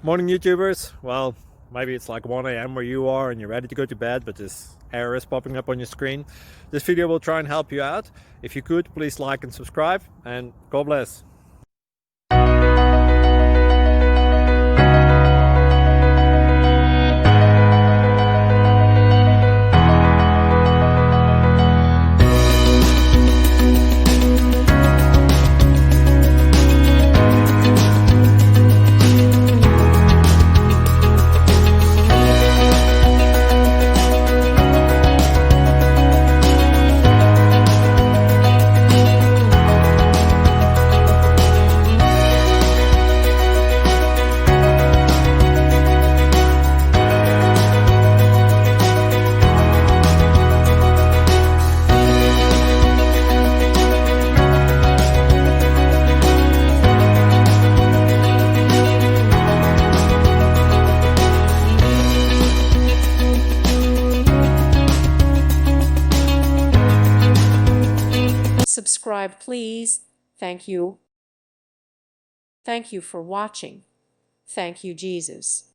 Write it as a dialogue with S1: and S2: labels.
S1: Morning YouTubers. Well, maybe it's like 1 a.m. where you are and you're ready to go to bed, but this error is popping up on your screen. This video will try and help you out. If you could, please like and subscribe, and God bless.
S2: Subscribe, please. Thank you. Thank you for watching. Thank you, Jesus.